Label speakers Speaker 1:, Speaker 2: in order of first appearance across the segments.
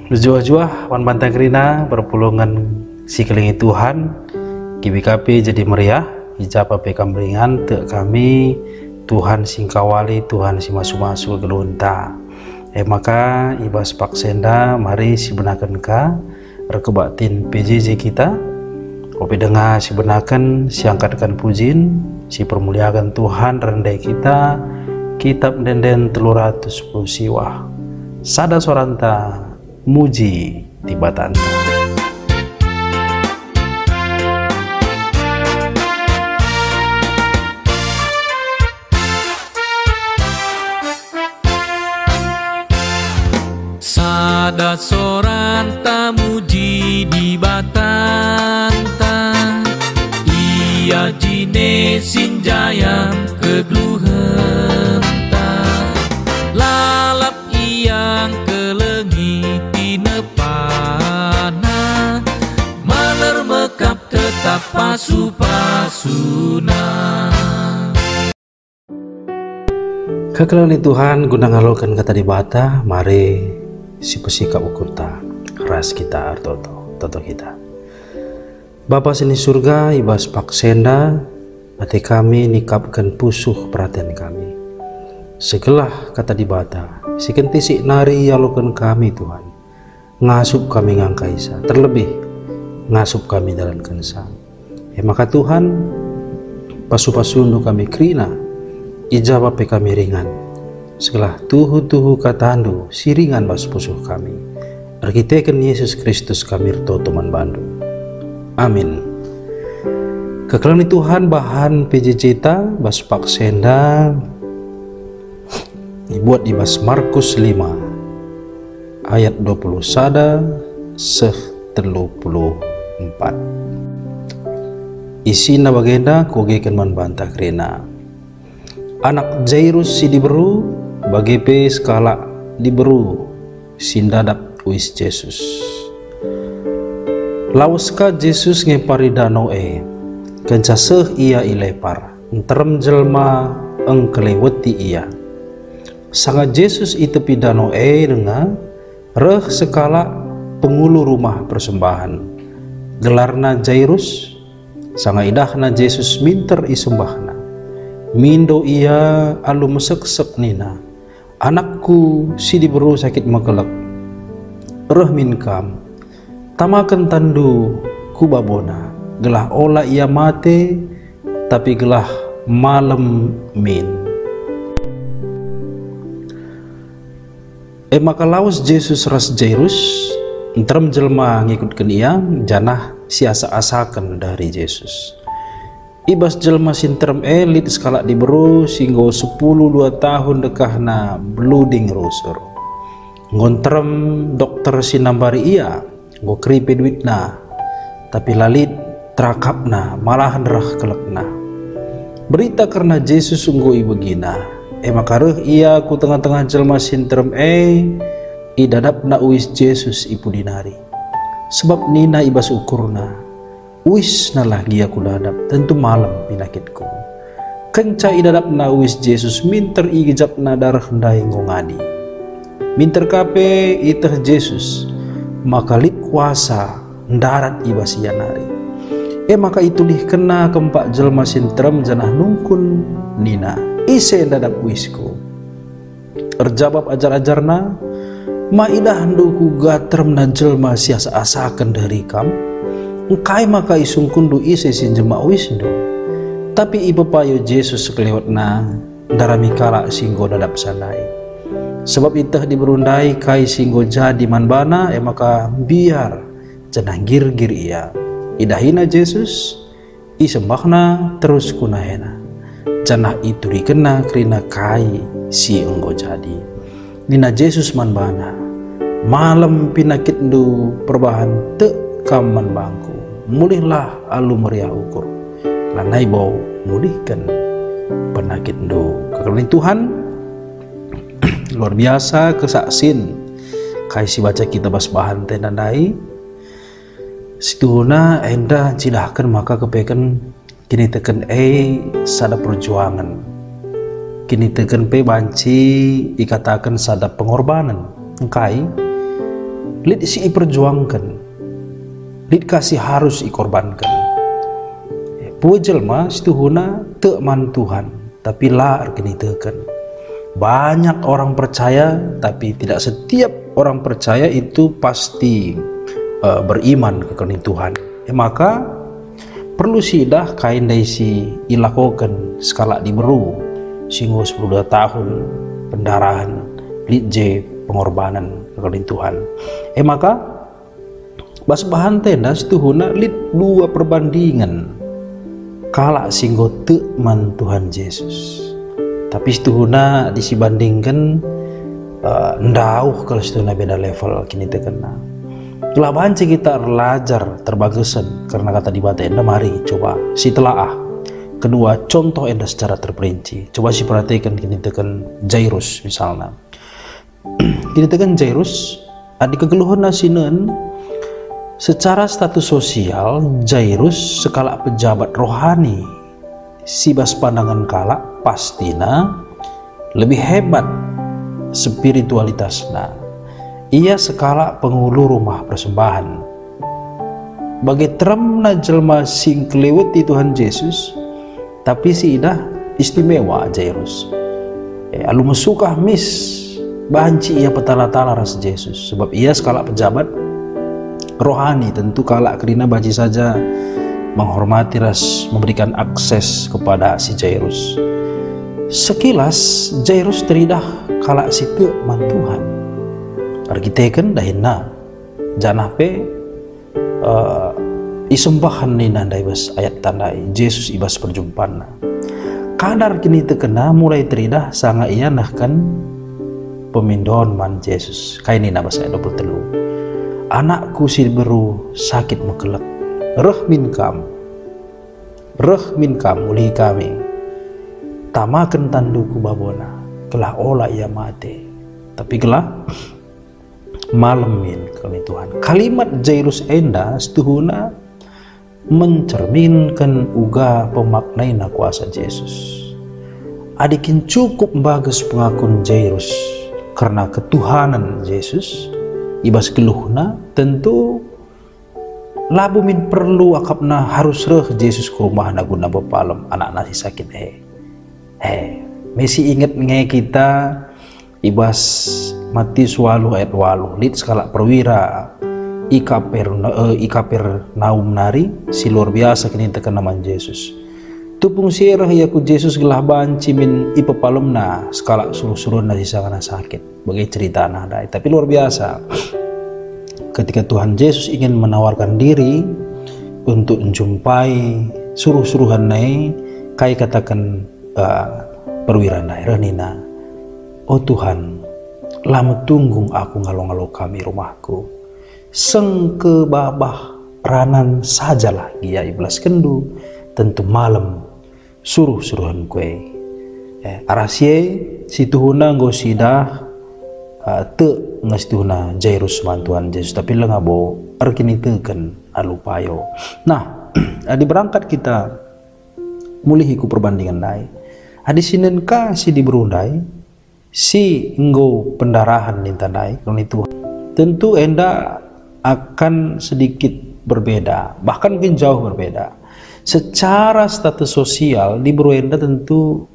Speaker 1: Jua-jua wan bantang rina berpulungan si kelingi Tuhan KBKP jadi meriah ijapa pe kambringan te kami Tuhan singkawali Tuhan si masu-masu gelunta maka ibas paksenda mari si benakan ka rekebatin PJJ kita kopi dengar si benakan si angkatkan pujin si permuliakan Tuhan rendai kita kitab denden 310 siwah sada soranta muji tibatanta.
Speaker 2: Sada soranta muji dibatanta ia jine sinjayam kegluhenta lalap iyang kelengi tinepana maler mekap tetap pasu-pasuna.
Speaker 1: Kekelani Tuhan guna ngalokan kata dibata mari si pesikap ukurta ras kita toto kita Bapa sini surga ibas paksenda hati kami nikapkan pusuh perhatian kami segelah kata dibata si kentisik nari yalokan kami Tuhan ngasup kami ngangkaisa terlebih ngasup kami dalam kensa maka Tuhan pasu-pasundu kami krina ijabah pe kami ringan segala tuhu katandu siringan bas pusuh kami arkiteken Yesus Kristus kami toto manbandu amin. Kekelani Tuhan bahan PJJ ta bas paksenda dibuat di bas Markus 5 ayat 20 sada 34 isina bagenda kogekan manbantah krena anak Jairus si diberu bagepe skala diberu sindadap wis Yesus lauska Yesus ngepari danau kenca seh ia ilepar terem jelma engkeleweti ia sangat Yesus itepi danau denga reh skala pengulu rumah persembahan gelarna Jairus sanga idahna Yesus minter isembahna mindo ia alu mesek-sek nina anakku si diberu sakit makelak reh minkam tamakan tandu kubabona gelah olah ia mate tapi gelah malam min maka lawas Yesus ras Jairus terem jelma ngikutkan ia janah siasa-asakan dari Yesus ibas jelma sinterem elit skala diberu singgo 10-2 tahun dekahna blooding rusur ngontrem dokter sinambari ia go kripe duitna tapi lalit terakapna malah derah kelekna berita karena Yesus sungguh ibegina maka reh ia ku tengah-tengah jelma sinterem idadapna uis Yesus ipu dinari sebab nina ibas ukurna wis nalah gia kudadap tentu malam pinakitku kenca idadapna wis Yesus minter igejapna darah ndai ngongadi minter kape iteh Yesus maka lit kuasa ndarat ibas ianari maka itu kena keempat jelma sintrem janah nungkun nina ise dadap wisku erjabab ajar-ajarna maidah nduku gatrem na jelma siasa asakan dari kam engkai maka isungkundu ise sinjema wisndo tapi ipepayo Yesus sekelewatna darami kala singgo dadap sanai sebab itah diberundai kai singgo jadi manbana maka biar janah gir-gir ia idahina Yesus isembahna terus kunahena janah itu dikena krina kai si enggo jadi nina Yesus manbana malam pinakit ndu perbahan te kaman bangku mulihlah alu meriah ukur lanai bau mulihkan penakit ndu kekelani Tuhan luar biasa kesaksin kai si baca kita bas bahan tenandai situna enda cidahkan maka kepekan kini teken sada perjuangan kini teken pe banci ikatakan sada pengorbanan engkai lid si perjuangkan, lid kasih harus ikorbankan. Pue jelma situhuna teu man Tuhan, tapi la argeni teukeun. Banyak orang percaya, tapi tidak setiap orang percaya itu pasti beriman kekening Tuhan. Maka perlu sidah kain dari si ilakokan skala diberu singgo 10 tahun pendarahan lidje pengorbanan kekening Tuhan. Maka bas bahan tenda situhuna lid dua perbandingan kala singgo teu man Tuhan Yesus. Tapi situhuna disibandingkan ndauh kalau situhuna beda level kini terkena. Telah banci kita belajar terbagusan karena kata di bata enda mari coba si telaah. Kedua contoh enda secara terperinci. Coba si perhatikan kini tekan Jairus misalnya. Kini tekan Jairus adi kegeluhan nasinen secara status sosial Jairus sekala pejabat rohani si bas pandangan kala pastina lebih hebat spiritualitasna. Ia sekala penghulu rumah persembahan. Bagi teremna jelma sing keleweti Tuhan Yesus, tapi si idah istimewa Jairus. Alu mesukah mis banci ia petala-tala ras Yesus, sebab ia sekala pejabat rohani tentu kala kerina banci saja menghormati ras memberikan akses kepada si Jairus. Sekilas Jairus teridah kala si teu man Tuhan. Argiteken dahina janah pe isembahan nina dai bas ayat tandai Yesus ibas perjumpaan. Kadar kini terkena mulai teridah sanga ia nahkan pemindon man Yesus. Kain nina bas ayat 23. Anakku si beru sakit mekelek. Reh min kam ulihi kami. Tamaken tanduku babona. Kelah olah ia mati. Tapi kelah malemin kami Tuhan. Kalimat Jairus enda setuhuna mencerminkan uga pemaknaina kuasa Yesus. Adikin cukup bagus pengakun Jairus karena ketuhanan Yesus ibas keluhna tentu labu min perlu akapna harus reh Yesus ke rumah guna bepalem anak nasi sakit mesi inget nge kita ibas Matius 8 ayat 8 lid skala perwira ikaper naum nari si luar biasa kini tekan nama Yesus tupung sirah yaku Yesus gelah banci min ipapalemna skala suruh-suruh nasi sangana sakit bagai cerita nadai. Tapi luar biasa ketika Tuhan Yesus ingin menawarkan diri untuk menjumpai suruh-suruhan nai kai katakan perwira nai renina, oh Tuhan lama tunggung aku ngalo-ngalo kami rumahku sengke babah ranan sajalah dia iblas kendu tentu malam suruh-suruhan kue arasie situhuna ngosidah te ngastuna Jairus mantuan Yesus tapi lengabo arkini teukeun alupayo. Nah, adi berangkat kita mulihiku perbandingan dai. Adi sinen ka si diberundai si enggo pendarahan nintandai kalau itu tentu enda akan sedikit berbeda, bahkan mungkin jauh berbeda. Secara status sosial di Beruenda tentu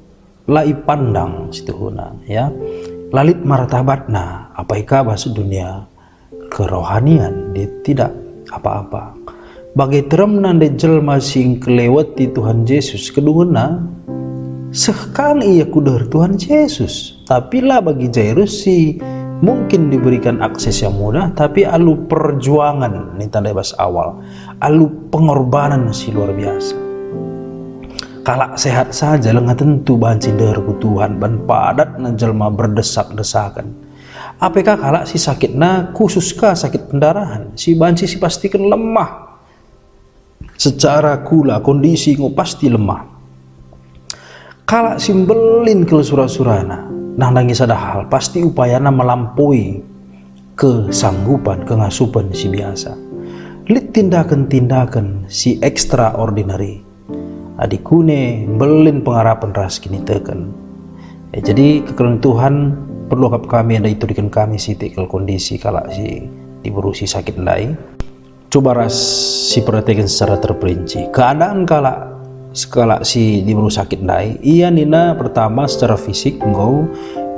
Speaker 1: lai pandang situhuna ya. Lalit martabatna apaikah bahasa dunia kerohanian dia tidak apa-apa. Bagai teremnan de jelma sing kelewati Tuhan Yesus keduna sekang ia kuder Tuhan Yesus. Tapi lah bagi Jairus si mungkin diberikan akses yang mudah, tapi alu perjuangan ini tanda bahasa awal, alu pengorbanan si luar biasa. Kalak sehat saja lengah tentu banci derku Tuhan ban padat na jelma berdesak-desakan. Apakah kalak si sakitna khususkah sakit pendarahan si banci si pastikan lemah secara kula kondisi ngo pasti lemah. Kalak simbelin ke surah-surana nah nangis ada hal pasti upayana melampaui kesanggupan kengasupan si biasa. Lit tindakan-tindakan si extraordinary adikune belin pengharapan ras kini teken. Jadi kekelen Tuhan perlu kami ada itu dikan kami si tekel kondisi kalak si diberusi sakit ndai. Coba ras si perhatikan secara terperinci keadaan skala si diberu sakit ndai. Ia nina pertama secara fisik ngau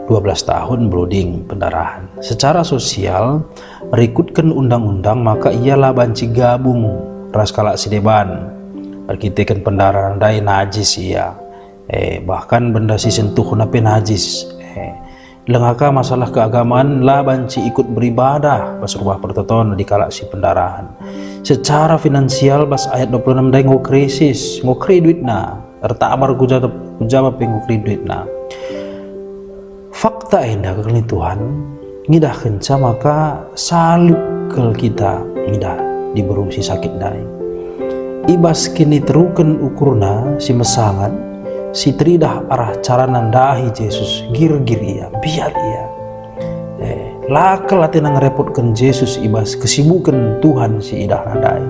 Speaker 1: 12 tahun blooding pendarahan. Secara sosial merikutkan undang-undang maka ialah banci gabung ras kala si deban berkitekan pendarahan ndai najis ia. Bahkan benda si sentuh nape najis. Lengaka masalah keagamaan lah banci ikut beribadah pas rumah pertoton di kala si pendarahan. Secara finansial bas ayat 26 dai ngo krisis, ngo kredit na. Erta amar ku jawab ngo kredit na. Fakta endah kekali Tuhan ngidah kenca maka salib kel kita ngidah diberi si sakit dai. Ibas kini teruken ukurna si mesangat si teridah arah cara nandahi Yesus gir-gir ia biar ia lakel atena ngerepotkan Yesus ibas kesibukan Tuhan si idah nandai.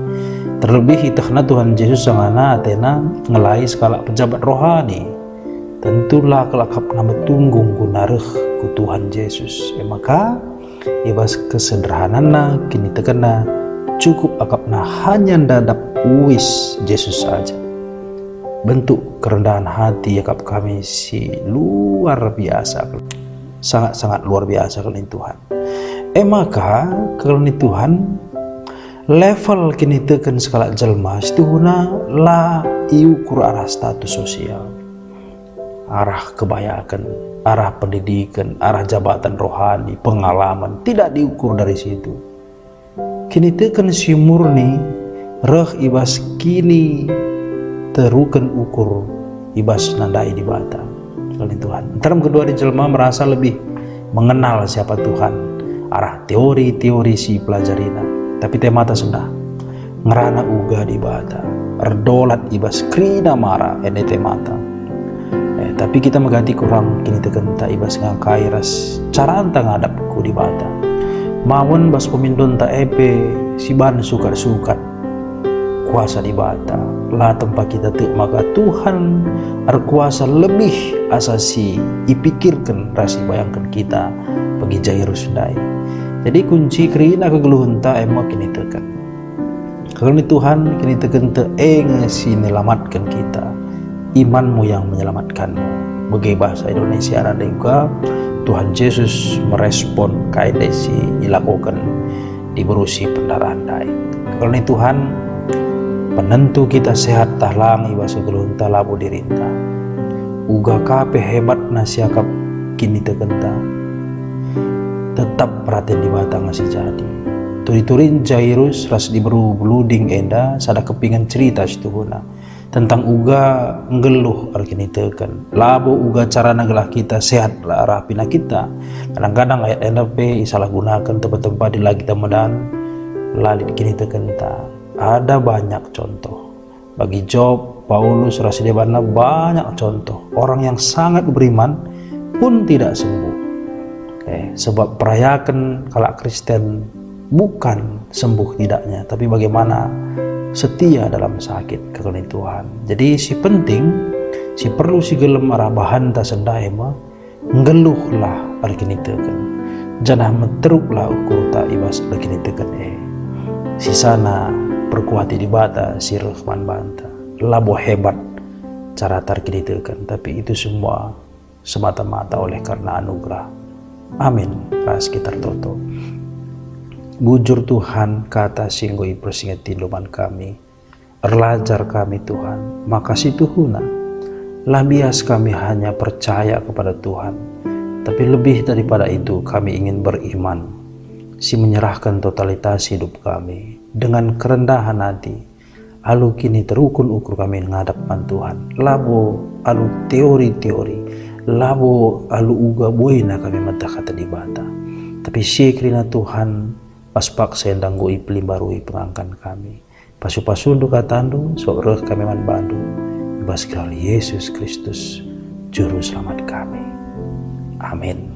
Speaker 1: Terlebih itahna Tuhan Yesus sangana atena ngelai skala pejabat rohani. Tentulah kelakap nama tunggung gunareh ku Tuhan Yesus. Maka ibas kesederhanana kini tekena cukup akapna hanya dadap uis Yesus saja. Bentuk kerendahan hati yakap kami si luar biasa, sangat-sangat luar biasa kali Tuhan. Maka kali Tuhan level kini teken skala jelma situhuna la iukur arah status sosial, arah kebayakan, arah pendidikan, arah jabatan rohani, pengalaman tidak diukur dari situ. Kini teken si murni reh ibas kini terukan ukur ibas nandai di bata kali Tuhan. Term kedua di jelma merasa lebih mengenal siapa Tuhan, arah teori-teori si pelajarina, tapi temata sendah ngerana uga di bata erdolat ibas krina mara ene temata. Tapi kita mengganti kurang kini tekenta ibas ngangkai ras cara anta ngadapku di bata mawon bas pemindon ta epe si ban sukat-sukat kuasa di bata lah tempat kita tu maka Tuhan berkuasa lebih asasi ipikirkan rasi bayangkan kita bagi Jairus dai. Jadi kunci kerina kegeluhan ta emak kini tekan kali Tuhan kini tekan te ngasi menyelamatkan kita, imanmu yang menyelamatkanmu. Bagi bahasa Indonesia ada juga Tuhan Yesus merespon kaidai si dilakukan diberusi pendarahan dai. Kali Tuhan penentu kita sehat tahlang ibas gelunta labu dirinta uga kape hebat nasiakap kini tekenta tetap perhatian di batang masih jadi turi-turin Jairus ras diberu blooding enda sada kepingan cerita situhuna tentang uga ngeluh kini teken labu uga cara nagalah kita sehat lah arah pina kita kadang-kadang ayat enda pe salah gunakan tempat-tempat di lagi temedan lalit kini tekenta. Ada banyak contoh bagi Job, Paulus, Rasidebana, banyak contoh orang yang sangat beriman pun tidak sembuh. Sebab perayakan kalau Kristen bukan sembuh tidaknya, tapi bagaimana setia dalam sakit kekali Tuhan. Jadi si penting, si perlu si gelem arah bahan tak sendaima, ngeluhlah arkini teken, janah meteruklah ukur tak ibas arkini teken si sana perkuati di bata si Rahman banta labo hebat cara tarkini tekan, tapi itu semua semata-mata oleh karena anugerah. Amin. Ras kita toto bujur Tuhan kata singgoi persingetin luman kami erlajar kami Tuhan makasih Tuhuna lah bias kami hanya percaya kepada Tuhan, tapi lebih daripada itu kami ingin beriman si menyerahkan totalitas hidup kami dengan kerendahan hati. Alu kini terukun ukur kami menghadapkan Tuhan. Labo alu teori-teori, labo alu uga boina kami mata kata di bata. Tapi syukrina Tuhan pas pak sendang goi pelimbarui pengangkan kami. Pasu-pasundu katandu sobreh kami man bandu. Ibas kali Yesus Kristus juru selamat kami. Amin.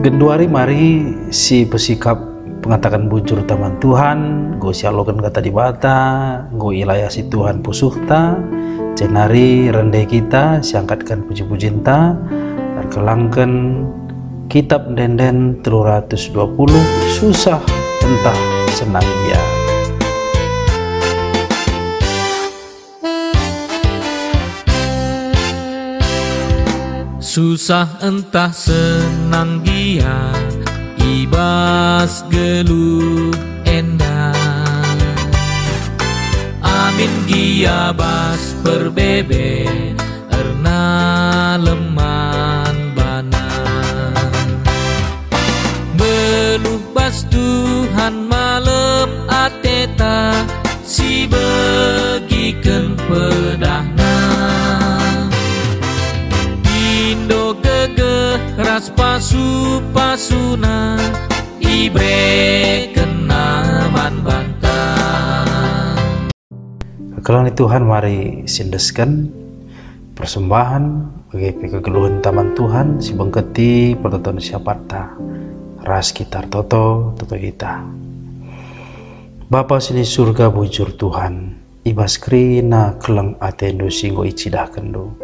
Speaker 1: Genduari mari si pesikap pengatakan bujur taman Tuhan, go sialokan kata di bata, go ilayah si Tuhan pusuhta, cenari rendai kita, siangkatkan puji-pujinta, dan kelangkan Kitab Denden 320, susah entah senang dia.
Speaker 2: Susah entah senang dia, ibas geluh endah. Amin gia bas berbebe, erna leman bana. Beluh bas Tuhan malam ateta, si begiken pedahna. Indo gegeh ras pasu-pasuna, ibre kenaman bantah.
Speaker 1: Kekeluhan Tuhan mari sindeskan persembahan bagi kegeluhan taman Tuhan si bengketi pertoton siapata ras kitar toto kita. Bapa sini surga bujur Tuhan, ibas krina keleng atendo singgo icidah kendo.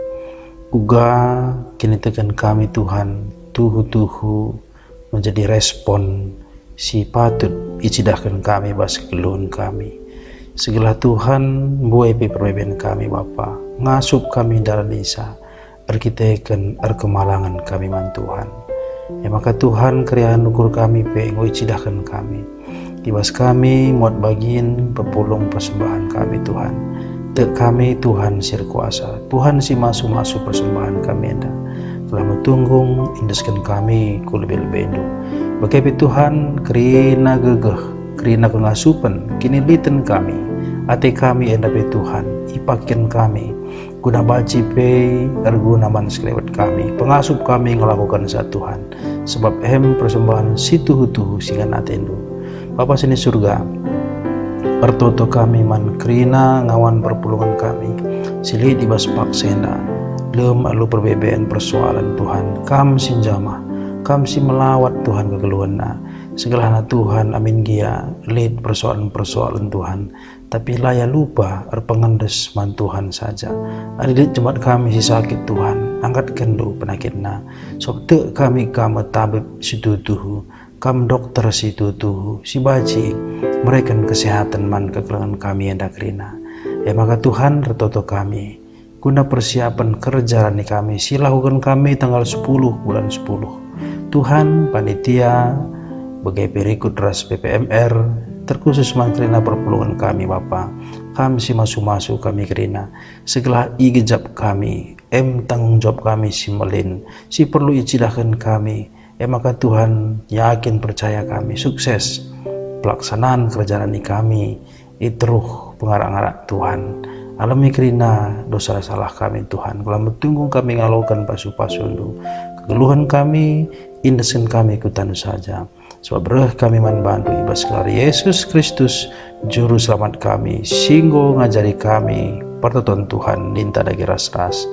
Speaker 1: Uga kini tekan kami Tuhan, tuhu-tuhu menjadi respon si patut icidahkan kami bas keluhan kami. Segala Tuhan buai perbeben kami Bapa, ngasup kami dalam desa, erkiteken erkemalangan kami man Tuhan. Ya maka Tuhan kriaan ukur kami pengo icidahkan kami. Ibas kami muat bagian pepulung persembahan kami Tuhan. Tek kami Tuhan sir kuasa, Tuhan si masu-masu persembahan kami enda. Telah metunggung indeskan kami ku lebih-lebih endo. Bagaimana Tuhan kerina gegeh, kerina kengasupan, kini liten kami. Ate kami enda pe Tuhan, ipakin kami. Guna baci pe, erguna man selewat kami. Pengasup kami ngelakukan sa Tuhan. Sebab persembahan si tuhu-tuhu singan atendo. Bapa sini surga, pertoto kami man krina ngawan perpulungan kami sili di bas paksena lem alu perbebaan persoalan Tuhan kam sinjama kam si melawat Tuhan kegeluhana segalana Tuhan amin gia lid persoalan Tuhan tapi laya lupa erpengendes man Tuhan saja adilid jemaat kami si sakit Tuhan angkat kendo penakitna sok te kami kam tabib situtuhu kam dokter situtuhu si baci mereka kesehatan man kekurangan kami yang dakrina. Ya maka Tuhan retoto kami guna persiapan kerjaan kami silakukan kami tanggal 10 bulan 10. Tuhan panitia bagai berikut ras PPMR terkhusus man kerina perpulungan kami Bapa. Kami si masu-masu kami kerina segala igejap kami tanggung jawab kami si melin si perlu icidahkan kami. Ya maka Tuhan yakin percaya kami sukses pelaksanaan kerjaan kami itruh pengarang-arang Tuhan alami kerina dosa salah kami Tuhan kalau metunggung kami ngalakukan pasu-pasundu kegeluhan kami indesen kami ikutan saja sebab bereh kami manbantu ibas kelari Yesus Kristus juru selamat kami singgo ngajari kami pertoton Tuhan linta dagi ras-ras.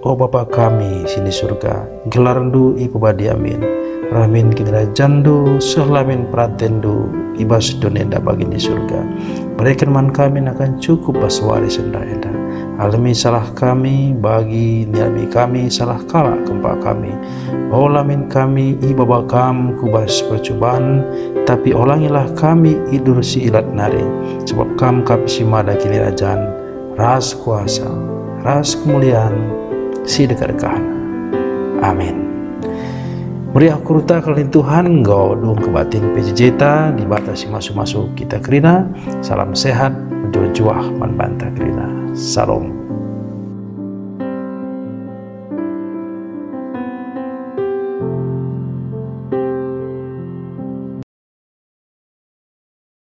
Speaker 1: Oh Bapa kami sini surga gelarndu ipu badi amin ramin kinira jandu selamin pratendu ibas donenda bagi di surga berikan man kami akan cukup pas waris enda alami salah kami bagi niami kami salah kala kempa kami olamin kami ibaba kam kubas percobaan tapi olangilah kami idur si ilat nari sebab kam kapsi mada kini rajan ras kuasa ras kemuliaan si dekat-dekat. Amin. Meriah kurta kalin Tuhan engkau dong kebatin PJJ dibatasi masuk-masuk kita kerina. Salam sehat, juah man bantah kerina. Salam.